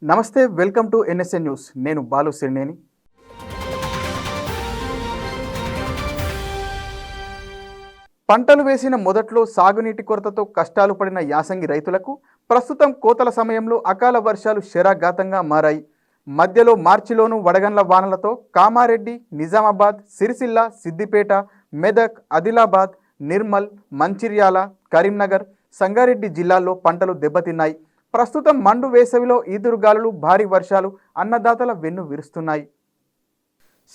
నమస్తే, welcome to NSN news. నేను బాలు సిరినేని. పంటలు వేసిన మొదట్లో సాగునీటి కొరతతో కష్టాలు పడిన యాసంగి రైతులకు ప్రస్తుతం కోతల సమయంలో అకాల వర్షాలు శరాఘాతంగా మారాయి. మధ్యలో మార్చిలోనూ వడగండ్ల వానలతో కామారెడ్డి, నిజామాబాద్, సిరిసిల్ల, సిద్దిపేట, మెదక్, ఆదిలాబాద్, నిర్మల్, మంచిర్యాల, కరీంనగర్, సంగారెడ్డి జిల్లాల్లో పంటలు దెబ్బతిన్నాయి. ప్రస్తుతం మండు వేసవిలో ఈదురుగాలులు, భారీ వర్షాలు అన్నదాతల వెన్ను విరుస్తున్నాయి.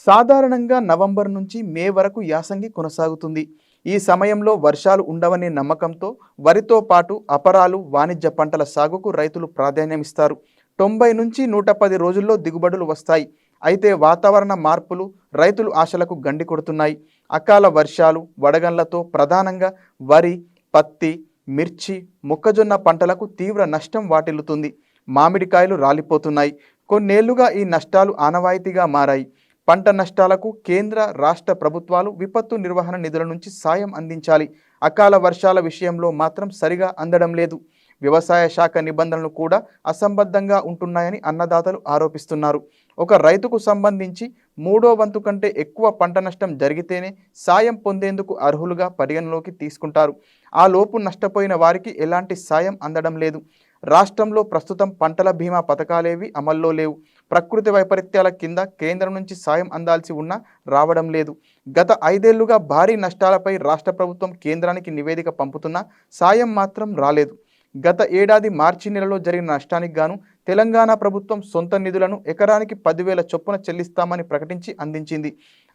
సాధారణంగా నవంబర్ నుంచి మే వరకు యాసంగి కొనసాగుతుంది. ఈ సమయంలో వర్షాలు ఉండవనే నమ్మకంతో వరితో పాటు అపరాలు, వాణిజ్య పంటల సాగుకు రైతులు ప్రాధాన్యమిస్తారు. 90 నుంచి 110 రోజుల్లో దిగుబడులు వస్తాయి. అయితే వాతావరణ మార్పులు రైతులు ఆశలకు గండి కొడుతున్నాయి. అకాల వర్షాలు, వడగండ్లతో ప్రధానంగా వరి, పత్తి, మిర్చి, మొక్కజొన్న పంటలకు తీవ్ర నష్టం వాటిల్లుతుంది. మామిడికాయలు రాలిపోతున్నాయి. కొన్నేళ్లుగా ఈ నష్టాలు ఆనవాయితీగా మారాయి. పంట నష్టాలకు కేంద్ర, రాష్ట్ర ప్రభుత్వాలు విపత్తు నిర్వహణ నిధుల నుంచి సాయం అందించాలి. అకాల వర్షాల విషయంలో మాత్రం సరిగా అందడం లేదు. వ్యవసాయ శాఖ నిబంధనలు కూడా అసంబద్ధంగా ఉంటున్నాయని అన్నదాతలు ఆరోపిస్తున్నారు. ఒక రైతుకు సంబంధించి 3వ వంతు కంటే ఎక్కువ పంట నష్టం జరిగితేనే సాయం పొందేందుకు అర్హులుగా పరిగణలోకి తీసుకుంటారు. ఆ లోపు నష్టపోయిన వారికి ఎలాంటి సాయం అందడం లేదు. రాష్ట్రంలో ప్రస్తుతం పంటల బీమా పథకాలేవి అమల్లో లేవు. ప్రకృతి వైపరీత్యాల కింద కేంద్రం నుంచి సాయం అందాల్సి ఉన్నా రావడం లేదు. గత 5 ఏళ్లుగా భారీ నష్టాలపై రాష్ట్ర ప్రభుత్వం కేంద్రానికి నివేదిక పంపుతున్నా సాయం మాత్రం రాలేదు. గత ఏడాది మార్చి నెలలో జరిగిన నష్టానికి గాను తెలంగాణ ప్రభుత్వం సొంత నిధులను ఎకరానికి 10,000 చొప్పున చెల్లిస్తామని ప్రకటించి అందించింది.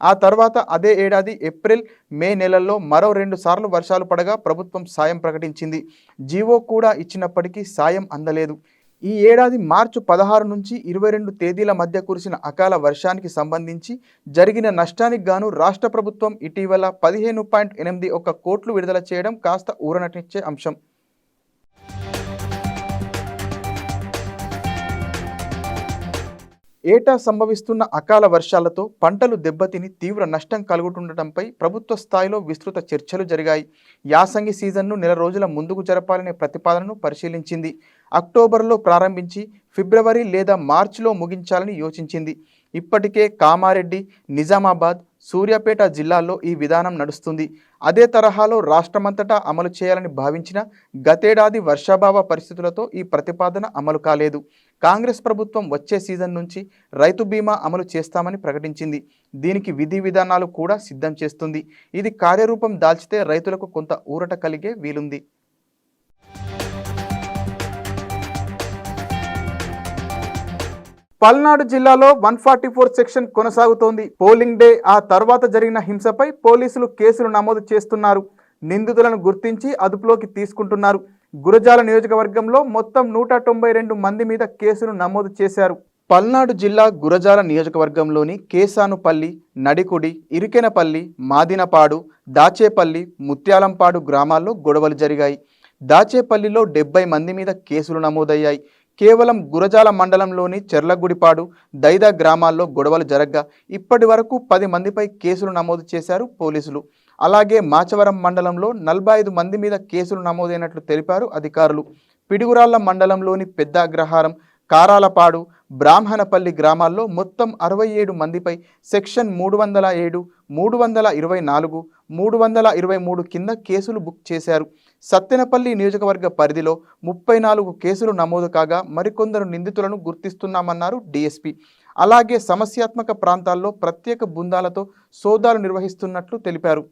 ఆ తర్వాత అదే ఏడాది ఏప్రిల్, మే నెలల్లో మరో 2 సార్లు వర్షాలు పడగా ప్రభుత్వం సాయం ప్రకటించింది. జీవో కూడా ఇచ్చినప్పటికీ సాయం అందలేదు. ఈ ఏడాది మార్చి 16 నుంచి 22 తేదీల మధ్య కురిసిన అకాల వర్షానికి సంబంధించి జరిగిన నష్టానికి గాను రాష్ట్ర ప్రభుత్వం ఇటీవల 15.81 కోట్లు విడుదల చేయడం కాస్త ఊరటనిచ్చే అంశం. ఏటా సంభవిస్తున్న అకాల వర్షాలతో పంటలు దెబ్బతిని తీవ్ర నష్టం కలుగుతుండటంపై ప్రభుత్వ స్థాయిలో విస్తృత చర్చలు జరిగాయి. యాసంగి సీజన్ను నెల రోజుల ముందుకు జరపాలనే ప్రతిపాదనను పరిశీలించింది. అక్టోబర్లో ప్రారంభించి ఫిబ్రవరి లేదా మార్చిలో ముగించాలని యోచించింది. ఇప్పటికే కామారెడ్డి, నిజామాబాద్, సూర్యాపేట జిల్లాల్లో ఈ విధానం నడుస్తుంది. అదే తరహాలో రాష్ట్రమంతటా అమలు చేయాలని భావించిన గతేడాది వర్షాభావ పరిస్థితులతో ఈ ప్రతిపాదన అమలు కాలేదు. కాంగ్రెస్ ప్రభుత్వం వచ్చే సీజన్ నుంచి రైతు బీమా అమలు చేస్తామని ప్రకటించింది. దీనికి విధి విధానాలు కూడా సిద్ధం చేస్తుంది. ఇది కార్యరూపం దాల్చితే రైతులకు కొంత ఊరట కలిగే వీలుంది. పల్నాడు జిల్లాలో 144 సెక్షన్ కొనసాగుతోంది. పోలింగ్ డే ఆ తర్వాత జరిగిన హింసపై పోలీసులు కేసులు నమోదు చేస్తున్నారు. నిందితులను గుర్తించి అదుపులోకి తీసుకుంటున్నారు. గురజాల నియోజకవర్గంలో మొత్తం 192 మంది మీద కేసులు నమోదు చేశారు. పల్నాడు జిల్లా గురజాల నియోజకవర్గంలోని కేసానుపల్లి, నడికుడి, ఇరికెనపల్లి, మాదినపాడు, దాచేపల్లి, ముత్యాలంపాడు గ్రామాల్లో గొడవలు జరిగాయి. దాచేపల్లిలో 70 మంది మీద కేసులు నమోదయ్యాయి. కేవలం గురజాల మండలంలోని చెర్లగుడిపాడు, దైదా గ్రామాల్లో గొడవలు జరగ్గా ఇప్పటి వరకు 10 మందిపై కేసులు నమోదు చేశారు పోలీసులు. అలాగే మాచవరం మండలంలో 45 మంది మీద కేసులు నమోదైనట్లు తెలిపారు అధికారులు. పిడుగురాళ్ల మండలంలోని పెద్ద అగ్రహారం, కారాలపాడు, బ్రాహ్మణపల్లి గ్రామాల్లో మొత్తం 67 మందిపై సెక్షన్ 307, 324, 323 కింద కేసులు బుక్ చేశారు. సత్తెనపల్లి నియోజకవర్గ పరిధిలో 34 కేసులు నమోదు కాగా మరికొందరు నిందితులను గుర్తిస్తున్నామన్నారు డీఎస్పీ. అలాగే సమస్యాత్మక ప్రాంతాల్లో ప్రత్యేక బృందాలతో సోదాలు నిర్వహిస్తున్నట్లు తెలిపారు.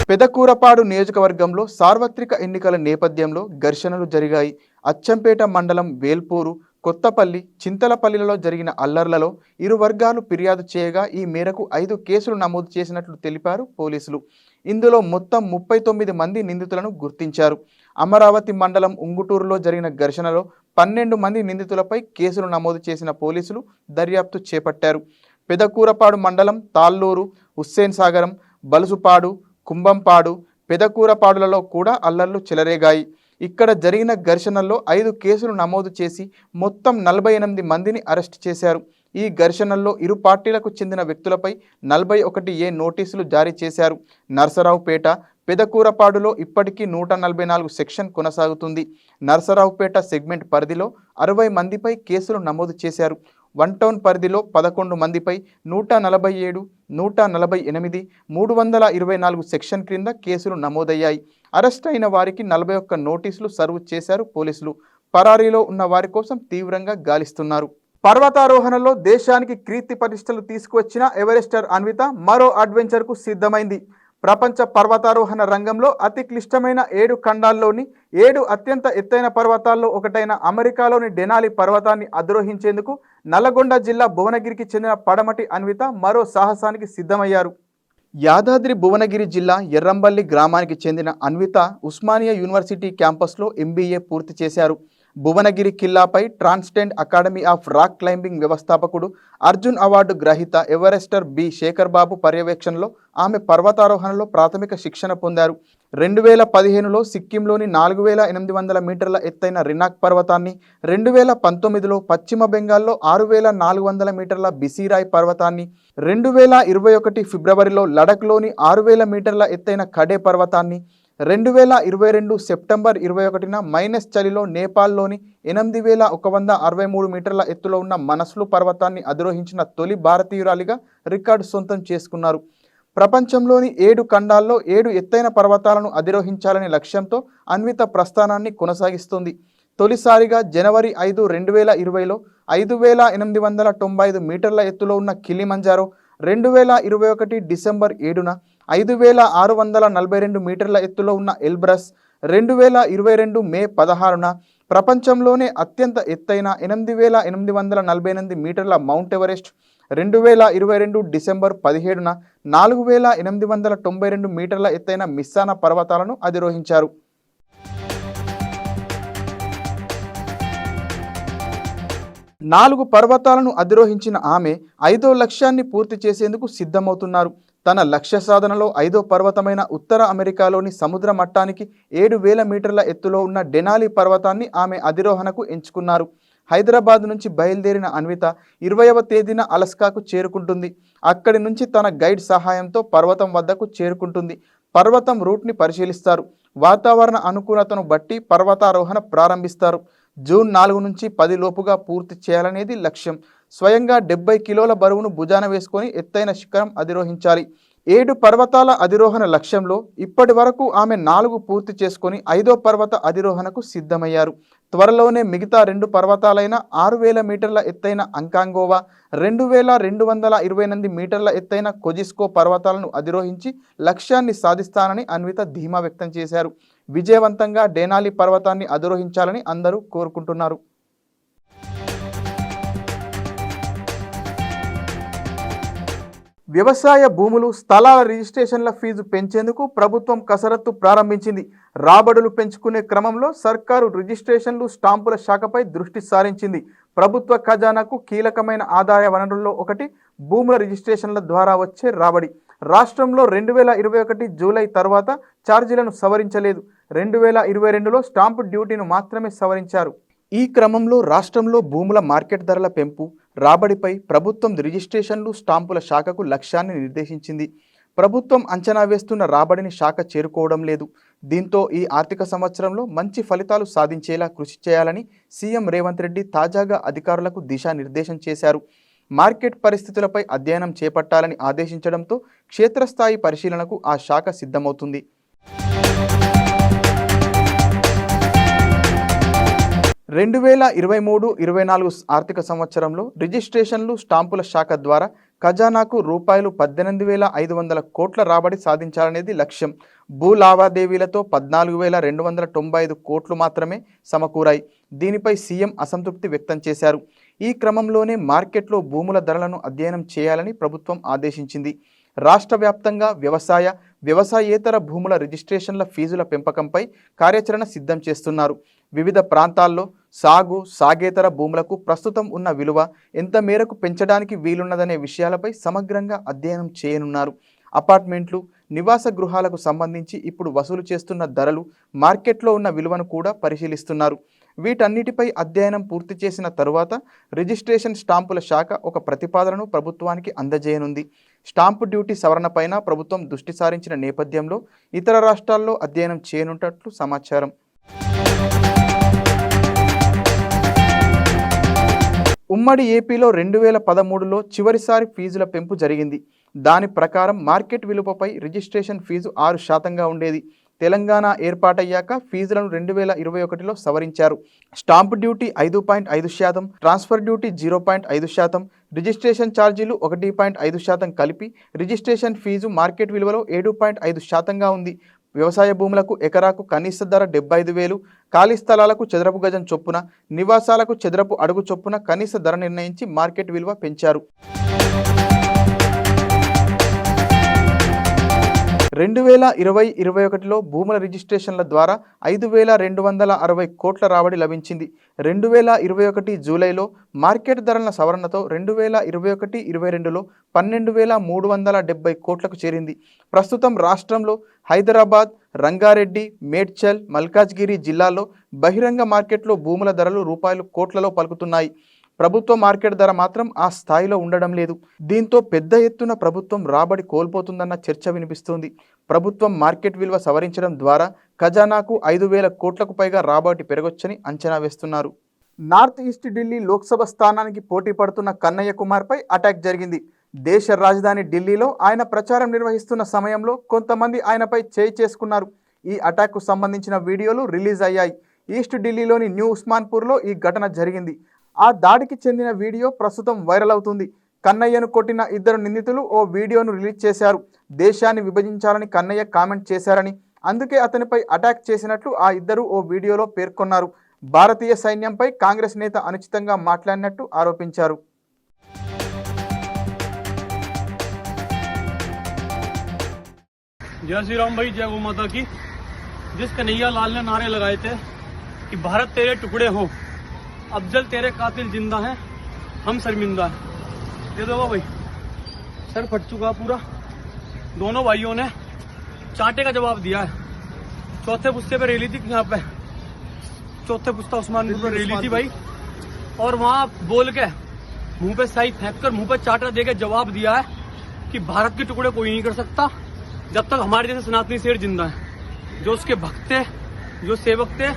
పెదకూరపాడు నియోజకవర్గంలో సార్వత్రిక ఎన్నికల నేపథ్యంలో ఘర్షణలు జరిగాయి. అచ్చంపేట మండలం వేల్పూరు, కొత్తపల్లి, చింతలపల్లిలలో జరిగిన అల్లర్లలో ఇరు వర్గాలు ఫిర్యాదు చేయగా ఈ మేరకు 5 కేసులు నమోదు చేసినట్లు తెలిపారు పోలీసులు. ఇందులో మొత్తం 39 మంది నిందితులను గుర్తించారు. అమరావతి మండలం ఉంగుటూరులో జరిగిన ఘర్షణలో 12 మంది నిందితులపై కేసులు నమోదు చేసిన పోలీసులు దర్యాప్తు చేపట్టారు. పెదకూరపాడు మండలం తాళ్ళూరు, హుస్సేన్ సాగరం, బలుసుపాడు, కుంభంపాడు, పెదకూరపాడులలో కూడా అల్లర్లు చెలరేగాయి. ఇక్కడ జరిగిన ఘర్షణల్లో 5 కేసులు నమోదు చేసి మొత్తం 48 మందిని అరెస్ట్ చేశారు. ఈ ఘర్షణల్లో ఇరు పార్టీలకు చెందిన వ్యక్తులపై 41A నోటీసులు జారీ చేశారు. నర్సరావుపేట, పెదకూరపాడులో ఇప్పటికీ 144 సెక్షన్ కొనసాగుతుంది. నర్సరావుపేట సెగ్మెంట్ పరిధిలో 60 మందిపై కేసులు నమోదు చేశారు. వన్ టౌన్ పరిధిలో 11 మందిపై 147, 148, 324 సెక్షన్ క్రింద కేసులు నమోదయ్యాయి. అరెస్ట్ అయిన వారికి 41 నోటీసులు సర్వ్ చేశారు పోలీసులు. పరారీలో ఉన్న వారి కోసం తీవ్రంగా గాలిస్తున్నారు. పర్వతారోహణలో దేశానికి కీర్తి ప్రతిష్టలు తీసుకువచ్చిన ఎవరెస్టర్ అన్విత మరో అడ్వెంచర్కు సిద్ధమైంది. ప్రపంచ పర్వతారోహణ రంగంలో అతి క్లిష్టమైన 7 ఖండాల్లోని 7 అత్యంత ఎత్తైన పర్వతాల్లో ఒకటైన అమెరికాలోని డెనాలి పర్వతాన్ని అధిరోహించేందుకు నల్లగొండ జిల్లా భువనగిరికి చెందిన పడమటి అన్విత మరో సాహసానికి సిద్ధమయ్యారు. యాదాద్రి భువనగిరి జిల్లా ఎర్రంబల్లి గ్రామానికి చెందిన అన్విత ఉస్మానియా యూనివర్సిటీ క్యాంపస్లో MBA పూర్తి చేశారు. భువనగిరి కిల్లాపై transcend academy of rock climbing వ్యవస్థాపకుడు, అర్జున్ అవార్డు గ్రహీత ఎవరెస్టర్ బి శేఖర్ బాబు పర్యవేక్షణలో ఆమె పర్వతారోహణలో ప్రాథమిక శిక్షణ పొందారు. 2015లో సిక్కింలోని 4800 మీటర్ల ఎత్తైన రినాక్ పర్వతాన్ని, 2019లో పశ్చిమ బెంగాల్లో 6400 మీటర్ల బిసిరాయ్ పర్వతాన్ని, 2021 ఫిబ్రవరిలో లడఖ్లోని 6000 మీటర్ల ఎత్తైన ఖడే పర్వతాన్ని, 2022 సెప్టెంబర్ 21న మైనస్ చలిలో నేపాల్లోని 8163 మీటర్ల ఎత్తులో ఉన్న మనస్లు పర్వతాన్ని అధిరోహించిన తొలి భారతీయురాలిగా రికార్డు సొంతం చేసుకున్నారు. ప్రపంచంలోని 7 ఖండాల్లో 7 ఎత్తైన పర్వతాలను అధిరోహించాలనే లక్ష్యంతో అన్విత ప్రస్థానాన్ని కొనసాగిస్తుంది. తొలిసారిగా జనవరి 5, 2020లో 5895 మీటర్ల ఎత్తులో ఉన్న కిలిమంజారో, 2021 డిసెంబర్ 7న 5642 మీటర్ల ఎత్తులో ఉన్న ఎల్బ్రస్, 2022 మే 16న ప్రపంచంలోనే అత్యంత ఎత్తైన 8848 మీటర్ల మౌంట్ ఎవరెస్ట్, 2022 డిసెంబర్ 17న 4892 మీటర్ల ఎత్తైన మిస్సానా పర్వతాలను అధిరోహించారు. 4 పర్వతాలను అధిరోహించిన ఆమె 5వ లక్ష్యాన్ని పూర్తి చేసేందుకు సిద్ధమవుతున్నారు. తన లక్ష్య సాధనలో 5వ పర్వతమైన ఉత్తర అమెరికాలోని సముద్ర మట్టానికి 7000 మీటర్ల ఎత్తులో ఉన్న డెనాలి పర్వతాన్ని ఆమె అధిరోహణకు ఎంచుకున్నారు. హైదరాబాద్ నుంచి బయలుదేరిన అన్విత 20వ తేదీన అలస్కాకు చేరుకుంటుంది. అక్కడి నుంచి తన గైడ్ సహాయంతో పర్వతం వద్దకు చేరుకుంటుంది. పర్వతం రూట్ని పరిశీలిస్తారు. వాతావరణ అనుకూలతను బట్టి పర్వతారోహణ ప్రారంభిస్తారు. జూన్ 4 నుంచి 10 లోపుగా పూర్తి చేయాలనేది లక్ష్యం. స్వయంగా 70 కిలోల బరువును భుజాన వేసుకొని ఎత్తైన శిఖరం అధిరోహించాలి. 7 పర్వతాల అధిరోహణ లక్ష్యంలో ఇప్పటి వరకు ఆమె 4 పూర్తి చేసుకొని 5వ పర్వత అధిరోహణకు సిద్ధమయ్యారు. త్వరలోనే మిగతా 2 పర్వతాలైన 6000 మీటర్ల ఎత్తైన అంకాంగోవా, 2228 మీటర్ల ఎత్తైన కొజిస్కో పర్వతాలను అధిరోహించి లక్ష్యాన్ని సాధిస్తానని అన్విత ధీమా వ్యక్తం చేశారు. విజయవంతంగా డెనాలి పర్వతాన్ని అధిరోహించాలని అందరూ కోరుకుంటున్నారు. వ్యవసాయ భూములు, స్థలాల రిజిస్ట్రేషన్ల ఫీజు పెంచేందుకు ప్రభుత్వం కసరత్తు ప్రారంభించింది. రాబడులు పెంచుకునే క్రమంలో సర్కారు రిజిస్ట్రేషన్లు, స్టాంపుల శాఖపై దృష్టి సారించింది. ప్రభుత్వ ఖజానాకు కీలకమైన ఆదాయ వనరుల్లో ఒకటి భూముల రిజిస్ట్రేషన్ల ద్వారా వచ్చే రాబడి. రాష్ట్రంలో 2021 జూలై తర్వాత ఛార్జీలను సవరించలేదు. 2022లో స్టాంపు డ్యూటీను మాత్రమే సవరించారు. ఈ క్రమంలో రాష్ట్రంలో భూముల మార్కెట్ ధరల పెంపు, రాబడిపై ప్రభుత్వం రిజిస్ట్రేషన్లు, స్టాంపుల శాఖకు లక్ష్యాన్ని నిర్దేశించింది. ప్రభుత్వం అంచనా వేస్తున్న రాబడిని శాఖ చేరుకోవడం లేదు. దీంతో ఈ ఆర్థిక సంవత్సరంలో మంచి ఫలితాలు సాధించేలా కృషి చేయాలని సీఎం రేవంత్ రెడ్డి తాజాగా అధికారులకు దిశానిర్దేశం చేశారు. మార్కెట్ పరిస్థితులపై అధ్యయనం చేపట్టాలని ఆదేశించడంతో క్షేత్రస్థాయి పరిశీలనకు ఆ శాఖ సిద్ధమవుతుంది. 2023-24 ఆర్థిక సంవత్సరంలో రిజిస్ట్రేషన్లు, స్టాంపుల శాఖ ద్వారా ఖజానాకు రూపాయలు 18,500 కోట్ల రాబడి సాధించాలనేది లక్ష్యం. భూ లావాదేవీలతో 14,295 కోట్లు మాత్రమే సమకూరాయి. దీనిపై సీఎం అసంతృప్తి వ్యక్తం చేశారు. ఈ క్రమంలోనే మార్కెట్లో భూముల ధరలను అధ్యయనం చేయాలని ప్రభుత్వం ఆదేశించింది. రాష్ట్ర వ్యాప్తంగా వ్యవసాయేతర భూముల రిజిస్ట్రేషన్ల ఫీజుల పెంపకంపై కార్యాచరణ సిద్ధం చేస్తున్నారు. వివిధ ప్రాంతాల్లో సాగేతర భూములకు ప్రస్తుతం ఉన్న విలువ ఎంత మేరకు పెంచడానికి వీలున్నదనే విషయాలపై సమగ్రంగా అధ్యయనం చేయనున్నారు. అపార్ట్మెంట్లు, నివాస గృహాలకు సంబంధించి ఇప్పుడు వసూలు చేస్తున్న ధరలు, మార్కెట్లో ఉన్న విలువను కూడా పరిశీలిస్తున్నారు. వీటన్నిటిపై అధ్యయనం పూర్తి చేసిన తరువాత రిజిస్ట్రేషన్, స్టాంపుల శాఖ ఒక ప్రతిపాదనను ప్రభుత్వానికి అందజేయనుంది. స్టాంపు డ్యూటీ సవరణపైన ప్రభుత్వం దృష్టి సారించిన నేపథ్యంలో ఇతర రాష్ట్రాల్లో అధ్యయనం చేయనున్నట్లు సమాచారం. ఉమ్మడి ఏపీలో 2013లో చివరిసారి ఫీజుల పెంపు జరిగింది. దాని ప్రకారం మార్కెట్ విలువపై రిజిస్ట్రేషన్ ఫీజు 6%గా ఉండేది. తెలంగాణ ఏర్పాటయ్యాక ఫీజులను 2021లో సవరించారు. Stamp duty 5.5%, transfer duty 0.5%, registration ఛార్జీలు 1.5% కలిపి రిజిస్ట్రేషన్ ఫీజు మార్కెట్ విలువలో 7.5%గా ఉంది. వ్యవసాయ భూములకు ఎకరాకు కనీస ధర 75,000, ఖాళీ స్థలాలకు చదరపు గజం చొప్పున, నివాసాలకు చదరపు అడుగు చొప్పున కనీస ధర నిర్ణయించి మార్కెట్ విలువ పెంచారు. 2020-21లో భూముల రిజిస్ట్రేషన్ల ద్వారా 5,260 కోట్ల రాబడి లభించింది. 2021 జూలైలో మార్కెట్ ధరల సవరణతో 2021-22లో 12,370 కోట్లకు చేరింది. ప్రస్తుతం రాష్ట్రంలో హైదరాబాద్, రంగారెడ్డి, మేడ్చల్, మల్కాజ్గిరి జిల్లాల్లో బహిరంగ మార్కెట్లో భూముల ధరలు రూపాయలు కోట్లలో పలుకుతున్నాయి. ప్రభుత్వ మార్కెట్ ధర మాత్రం ఆ స్థాయిలో ఉండడం లేదు. దీంతో పెద్ద ఎత్తున ప్రభుత్వం రాబడి కోల్పోతుందన్న చర్చ వినిపిస్తోంది. ప్రభుత్వం మార్కెట్ విలువ సవరించడం ద్వారా ఖజానాకు 5,000 కోట్లకు పైగా రాబడి పెరగొచ్చని అంచనా వేస్తున్నారు. నార్త్ ఈస్ట్ ఢిల్లీ లోక్సభ స్థానానికి పోటీ పడుతున్న కన్నయ్య కుమార్పై అటాక్ జరిగింది. దేశ రాజధాని ఢిల్లీలో ఆయన ప్రచారం నిర్వహిస్తున్న సమయంలో కొంతమంది ఆయనపై చేయి చేసుకున్నారు. ఈ అటాక్కు సంబంధించిన వీడియోలు రిలీజ్ అయ్యాయి. ఈస్ట్ ఢిల్లీలోని న్యూ ఉస్మాన్పూర్లో ఈ ఘటన జరిగింది. ఆ దాడికి చెందిన వీడియో ప్రస్తుతం వైరల్ అవుతుంది. కన్నయ్యను కొట్టిన 2 నిందితులు ఓ వీడియోను రిలీజ్ చేశారు. దేశాన్ని విభజించాలని కన్నయ్య కామెంట్ చేశారని, అందుకే అతనిపై అటాక్ చేసినట్లు ఆ ఇద్దరు ఓ వీడియోలో పేర్కొన్నారు. భారతీయ సైన్యంపై కాంగ్రెస్ నేత అనుచితంగా మాట్లాడినట్టు ఆరోపించారు. जय श्री राम भाई, जय गौ माता की। जिस कन्हैया लाल ने नारे लगाए थे कि भारत तेरे टुकड़े हो, अफजल तेरे कातिल जिंदा हैं, हम शर्मिंदा हैं, दे दो भाई। सर फट चुका पूरा। दोनों भाइयों ने चांटे का जवाब दिया है। चौथे पुस्ते पे रैली थी यहाँ पे, चौथे पुस्ता उस्मानपुर पे रैली थी भाई, और वहाँ बोल के मुंह पे साई फेंक कर मुंह पे चाटा दे के जवाब दिया है कि भारत के टुकड़े कोई नहीं कर सकता जब तक हमारे जैसे सनातनी शेर जिंदा है। जो उसके भक्त थे, जो सेवक थे,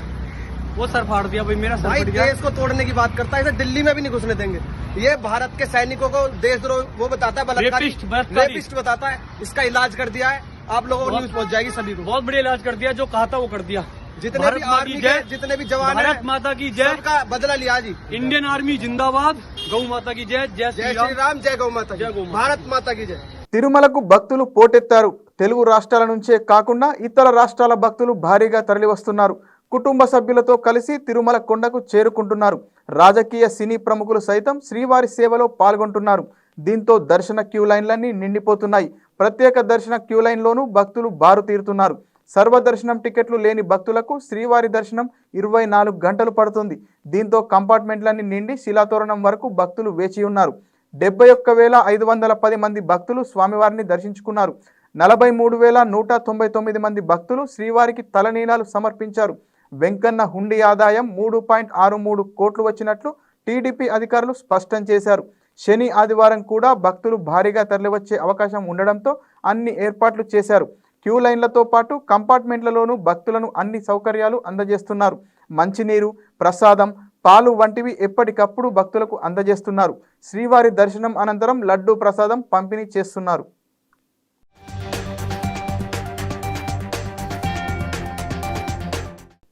वो सर फाड़ दिया भाई। मेरा सर फट गया। देश को तोड़ने की बात करता है, इसे दिल्ली में भी नहीं घुसने देंगे। ये भारत के सैनिकों को देशद्रोह वो बताता है, रेपिस्ट बताता है। इसका इलाज कर दिया है, आप लोगों को न्यूज पहुंच जाएगी सभी को। बहुत बढ़िया इलाज कर दिया, जो कहा था वो कर दिया। जितने भी आर्मी के जितने भी जवान हैं, भारत माता की जय, सबका बदला लिया जी। इंडियन आर्मी जिंदाबाद, गौ माता की जय, जय जय श्री राम, जय गौ माता, जय गौ माता, भारत माता की जय। తిరుమలకు భక్తులు పోటెత్తారు. తెలుగు రాష్ట్రాల నుంచే కాకుండా ఇతర రాష్ట్రాల భక్తులు భారీగా తరలివస్తున్నారు. కుటుంబ సభ్యులతో కలిసి తిరుమల కొండకు చేరుకుంటున్నారు. రాజకీయ సినీ ప్రముఖులు సైతం శ్రీవారి సేవలో పాల్గొంటున్నారు. దీంతో దర్శన క్యూ లైన్లన్నీ నిండిపోతున్నాయి. ప్రత్యేక దర్శన క్యూ లైన్లోనూ భక్తులు బారు తీరుతున్నారు. సర్వదర్శనం టికెట్లు లేని భక్తులకు శ్రీవారి దర్శనం 24 గంటలు పడుతుంది. దీంతో కంపార్ట్మెంట్లన్నీ నిండి శిలాతోరణం వరకు భక్తులు వేచి ఉన్నారు. 71,510 మంది భక్తులు స్వామివారిని దర్శించుకున్నారు. 43,199 మంది భక్తులు శ్రీవారికి తలనీలాలు సమర్పించారు. వెంకన్న హుండీ ఆదాయం 3.63 కోట్లు వచ్చినట్లు టీడీపీ అధికారులు స్పష్టం చేశారు. శని, ఆదివారం కూడా భక్తులు భారీగా తరలివచ్చే అవకాశం ఉండడంతో అన్ని ఏర్పాట్లు చేశారు. క్యూ లైన్లతో పాటు కంపార్ట్మెంట్లలోనూ భక్తులను అన్ని సౌకర్యాలు అందజేస్తున్నారు. మంచినీరు, ప్రసాదం, పాలు వంటివి ఎప్పటికప్పుడు భక్తులకు అందజేస్తున్నారు. శ్రీవారి దర్శనం అనంతరం లడ్డూ ప్రసాదం పంపిణీ చేస్తున్నారు.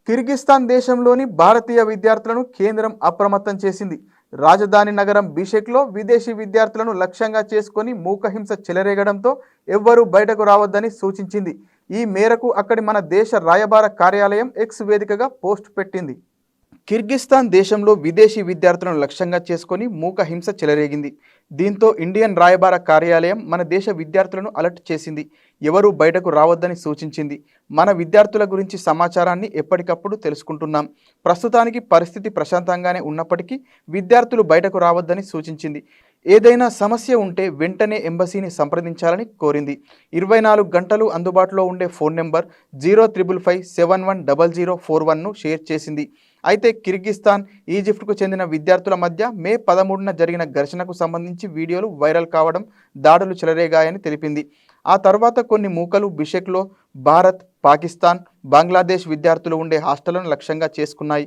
కిర్గిస్తాన్ దేశంలోని భారతీయ విద్యార్థులను కేంద్రం అప్రమత్తం చేసింది. రాజధాని నగరం బిషెక్లో విదేశీ విద్యార్థులను లక్ష్యంగా చేసుకొని మూకహింస చెలరేగడంతో ఎవ్వరూ బయటకు రావద్దని సూచించింది. ఈ మేరకు అక్కడి మన దేశ రాయబార కార్యాలయం ఎక్స్ వేదికగా పోస్ట్ పెట్టింది. కిర్గిస్తాన్ దేశంలో విదేశీ విద్యార్థులను లక్ష్యంగా చేసుకొని మూకహింస చెలరేగింది. దీంతో ఇండియన్ రాయబార కార్యాలయం మన దేశ విద్యార్థులను అలర్ట్ చేసింది. ఎవరూ బయటకు రావద్దని సూచించింది. మన విద్యార్థుల గురించి సమాచారాన్ని ఎప్పటికప్పుడు తెలుసుకుంటున్నాం. ప్రస్తుతానికి పరిస్థితి ప్రశాంతంగానే ఉన్నప్పటికీ విద్యార్థులు బయటకు రావద్దని సూచించింది. ఏదైనా సమస్య ఉంటే వెంటనే ఎంబసీని సంప్రదించాలని కోరింది. 24 గంటలు అందుబాటులో ఉండే ఫోన్ నెంబర్ 05557100041ను షేర్ చేసింది. అయితే కిర్గిస్థాన్, ఈజిప్ట్కు చెందిన విద్యార్థుల మధ్య మే 13న జరిగిన ఘర్షణకు సంబంధించి వీడియోలు వైరల్ కావడం, దాడులు చెలరేగాయని తెలిపింది. ఆ తర్వాత కొన్ని మూకలు బిషెక్లో భారత్, పాకిస్తాన్, బంగ్లాదేశ్ విద్యార్థులు ఉండే హాస్టళ్లను లక్ష్యంగా చేసుకున్నాయి.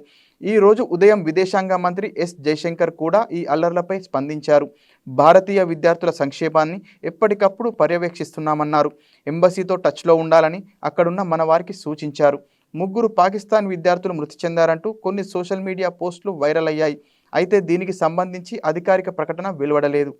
ఈ రోజు ఉదయం విదేశాంగ మంత్రి ఎస్ జయశంకర్ కూడా ఈ అల్లర్లపై స్పందించారు. భారతీయ విద్యార్థుల సంక్షేమాన్ని ఎప్పటికప్పుడు పర్యవేక్షిస్తున్నామన్నారు. ఎంబసీతో టచ్లో ఉండాలని అక్కడున్న మన వారికి సూచించారు. 3 పాకిస్తాన్ విద్యార్థులు మృతి చెందారంటూ కొన్ని సోషల్ మీడియా పోస్టులు వైరల్ అయ్యాయి. అయితే దీనికి సంబంధించి అధికారిక ప్రకటన వెలువడలేదు.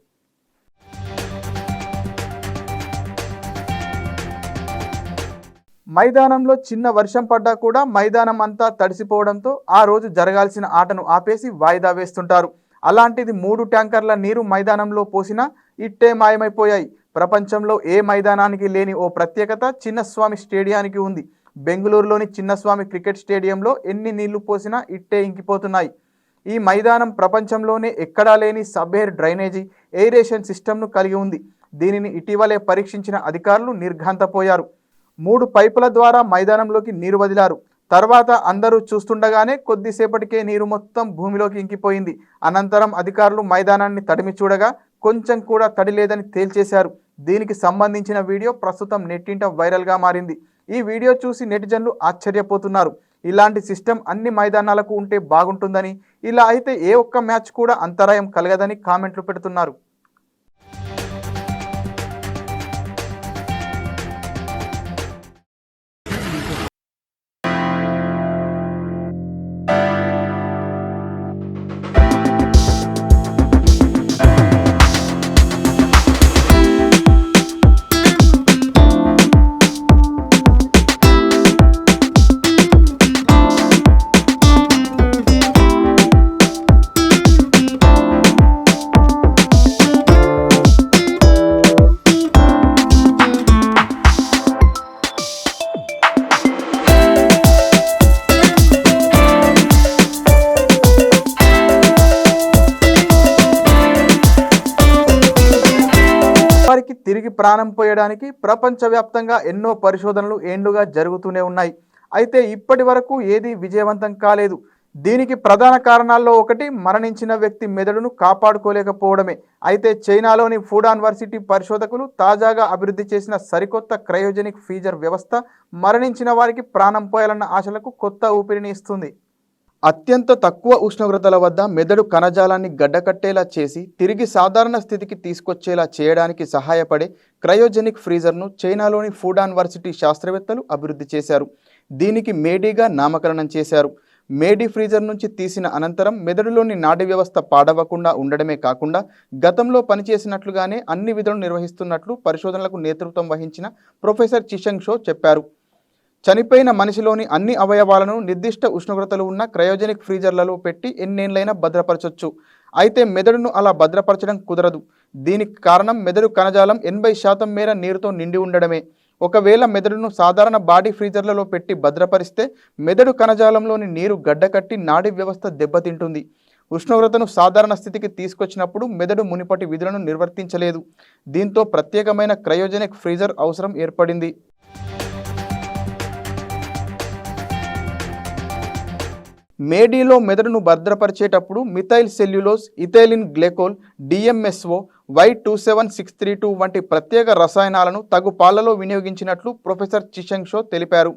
మైదానంలో చిన్న వర్షం పడ్డా కూడా మైదానం అంతా తడిసిపోవడంతో ఆ రోజు జరగాల్సిన ఆటను ఆపేసి వాయిదా వేస్తుంటారు. అలాంటిది 3 ట్యాంకర్ల నీరు మైదానంలో పోసినా ఇట్టే మాయమైపోయాయి. ప్రపంచంలో ఏ మైదానానికి లేని ఓ ప్రత్యేకత చిన్నస్వామి స్టేడియానికి ఉంది. బెంగళూరులోని చిన్నస్వామి క్రికెట్ స్టేడియంలో ఎన్ని నీళ్లు పోసినా ఇట్టే ఇంకిపోతున్నాయి. ఈ మైదానం ప్రపంచంలోనే ఎక్కడా లేని సబ్ఎయిర్ డ్రైనేజీ, ఎయిరేషన్ సిస్టమ్ను కలిగి ఉంది. దీనిని ఇటీవలే పరీక్షించిన అధికారులు నిర్ఘాంతపోయారు. 3 పైపుల ద్వారా మైదానంలోకి నీరు వదిలారు. తర్వాత అందరూ చూస్తుండగానే కొద్దిసేపటికే నీరు మొత్తం భూమిలోకి ఇంకిపోయింది. అనంతరం అధికారులు మైదానాన్ని తడిమి చూడగా కొంచెం కూడా తడి లేదని తేల్చేశారు. దీనికి సంబంధించిన వీడియో ప్రస్తుతం నెట్టింట వైరల్గా మారింది. ఈ వీడియో చూసి నెటిజన్లు ఆశ్చర్యపోతున్నారు. ఇలాంటి సిస్టమ్ అన్ని మైదానాలకు ఉంటే బాగుంటుందని, ఇలా అయితే ఏ ఒక్క మ్యాచ్ కూడా అంతరాయం కలగదని కామెంట్లు పెడుతున్నారు. వారికి తిరిగి ప్రాణం పోయడానికి ప్రపంచవ్యాప్తంగా ఎన్నో పరిశోధనలు ఏండ్లుగా జరుగుతూనే ఉన్నాయి. అయితే ఇప్పటి వరకు ఏదీ విజయవంతం కాలేదు. దీనికి ప్రధాన కారణాల్లో ఒకటి మరణించిన వ్యక్తి మెదడును కాపాడుకోలేకపోవడమే. అయితే చైనాలోని ఫుడాన్ వర్సిటీ పరిశోధకులు తాజాగా అభివృద్ధి చేసిన సరికొత్త క్రయోజెనిక్ ఫ్రీజర్ వ్యవస్థ మరణించిన వారికి ప్రాణం పోయాలన్న ఆశలకు కొత్త ఊపిరిని ఇస్తుంది. అత్యంత తక్కువ ఉష్ణోగ్రతల వద్ద మెదడు కణజాలాన్ని గడ్డకట్టేలా చేసి తిరిగి సాధారణ స్థితికి తీసుకొచ్చేలా చేయడానికి సహాయపడే క్రయోజెనిక్ ఫ్రీజర్ను చైనాలోని ఫుడాన్ వర్సిటీ శాస్త్రవేత్తలు అభివృద్ధి చేశారు. దీనికి మేడీగా నామకరణం చేశారు. మేడీ ఫ్రీజర్ నుంచి తీసిన అనంతరం మెదడులోని నాడీ వ్యవస్థ పాడవకుండా ఉండడమే కాకుండా గతంలో పనిచేసినట్లుగానే అన్ని విధులను నిర్వహిస్తున్నట్లు పరిశోధనలకు నేతృత్వం వహించిన ప్రొఫెసర్ చిషంగ్ షో చెప్పారు. చనిపోయిన మనిషిలోని అన్ని అవయవాలను నిర్దిష్ట ఉష్ణోగ్రతలు ఉన్న క్రయోజెనిక్ ఫ్రీజర్లలో పెట్టి ఎన్నేళ్లైనా భద్రపరచొచ్చు. అయితే మెదడును అలా భద్రపరచడం కుదరదు. దీనికి కారణం మెదడు కణజాలం 80% మేర నీరుతో నిండి ఉండడమే. ఒకవేళ మెదడును సాధారణ బాడీ ఫ్రీజర్లలో పెట్టి భద్రపరిస్తే మెదడు కణజాలంలోని నీరు గడ్డకట్టి నాడీ వ్యవస్థ దెబ్బతింటుంది. ఉష్ణోగ్రతను సాధారణ స్థితికి తీసుకొచ్చినప్పుడు మెదడు మునిపటి విధులను నిర్వర్తించలేదు. దీంతో ప్రత్యేకమైన క్రయోజెనిక్ ఫ్రీజర్ అవసరం ఏర్పడింది. మేడీలో మెదడును భద్రపరిచేటప్పుడు methyl cellulose, ethylene glycol, DMSO, Y27632 వంటి ప్రత్యేక రసాయనాలను తగు పాలలో వినియోగించినట్లు ప్రొఫెసర్ చిషంగ్ షో తెలిపారు.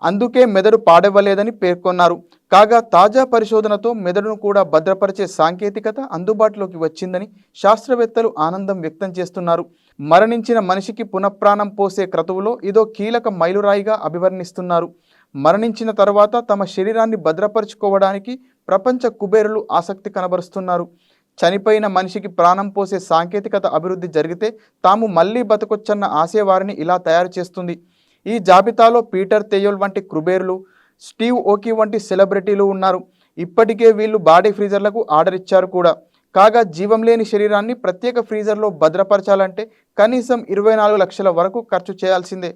అందుకే మెదడు పాడవ్వలేదని పేర్కొన్నారు. కాగా తాజా పరిశోధనతో మెదడును కూడా భద్రపరిచే సాంకేతికత అందుబాటులోకి వచ్చిందని శాస్త్రవేత్తలు ఆనందం వ్యక్తం చేస్తున్నారు. మరణించిన మనిషికి పునఃప్రాణం పోసే క్రతువులో ఇదో కీలక మైలురాయిగా అభివర్ణిస్తున్నారు. మరణించిన తర్వాత తమ శరీరాన్ని భద్రపరుచుకోవడానికి ప్రపంచ కుబేరులు ఆసక్తి కనబరుస్తున్నారు. చనిపోయిన మనిషికి ప్రాణం పోసే సాంకేతికత అభివృద్ధి జరిగితే తాము మళ్లీ బతకొచ్చన్న ఆశే వారిని ఇలా తయారు చేస్తుంది. ఈ జాబితాలో పీటర్ థెయోల్ వంటి కుబేరులు, స్టీవ్ ఓకీ వంటి సెలబ్రిటీలు ఉన్నారు. ఇప్పటికే వీళ్ళు బాడీ ఫ్రీజర్లకు ఆర్డర్ ఇచ్చారు కూడా. కాగా జీవం లేని శరీరాన్ని ప్రత్యేక ఫ్రీజర్లో భద్రపరచాలంటే కనీసం 24 లక్షల వరకు ఖర్చు చేయాల్సిందే.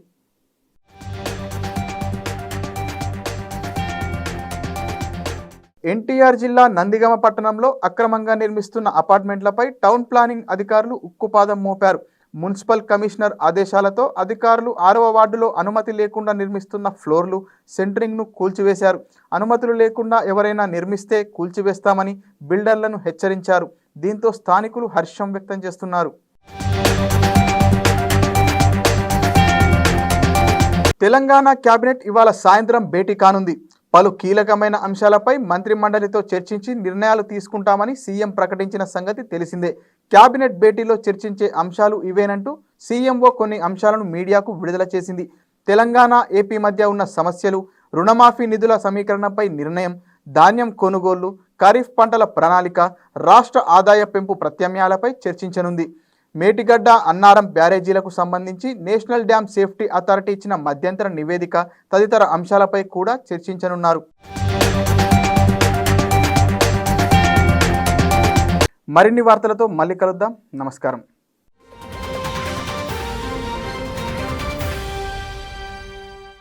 ఎన్టీఆర్ జిల్లా నందిగామ పట్టణంలో అక్రమంగా నిర్మిస్తున్న అపార్ట్మెంట్లపై టౌన్ ప్లానింగ్ అధికారులు ఉక్కుపాదం మోపారు. మున్సిపల్ కమిషనర్ ఆదేశాలతో అధికారులు 6వ వార్డులో అనుమతి లేకుండా నిర్మిస్తున్న ఫ్లోర్లు, సెంటరింగ్ను కూల్చివేశారు. అనుమతులు లేకుండా ఎవరైనా నిర్మిస్తే కూల్చివేస్తామని బిల్డర్లను హెచ్చరించారు. దీంతో స్థానికులు హర్షం వ్యక్తం చేస్తున్నారు. తెలంగాణ కేబినెట్ ఇవాళ సాయంత్రం భేటీ కానుంది. పలు కీలకమైన అంశాలపై మంత్రి మండలితో చర్చించి నిర్ణయాలు తీసుకుంటామని సీఎం ప్రకటించిన సంగతి తెలిసిందే. కేబినెట్ భేటీలో చర్చించే అంశాలు ఇవేనంటూ సీఎంఓ కొన్ని అంశాలను మీడియాకు విడుదల చేసింది. తెలంగాణ, ఏపీ మధ్య ఉన్న సమస్యలు, రుణమాఫీ నిధుల సమీకరణపై నిర్ణయం, ధాన్యం కొనుగోళ్లు, ఖరీఫ్ పంటల ప్రణాళిక, రాష్ట్ర ఆదాయ పెంపు ప్రత్యామ్నాయాలపై చర్చించనుంది. మేటిగడ్డ, అన్నారం బ్యారేజీలకు సంబంధించి నేషనల్ డ్యామ్ సేఫ్టీ అథారిటీ ఇచ్చిన మధ్యంతర నివేదిక తదితర అంశాలపై కూడా చర్చించనున్నారు. మరిన్ని వార్తలతో మళ్ళీ కలుద్దాం. నమస్కారం.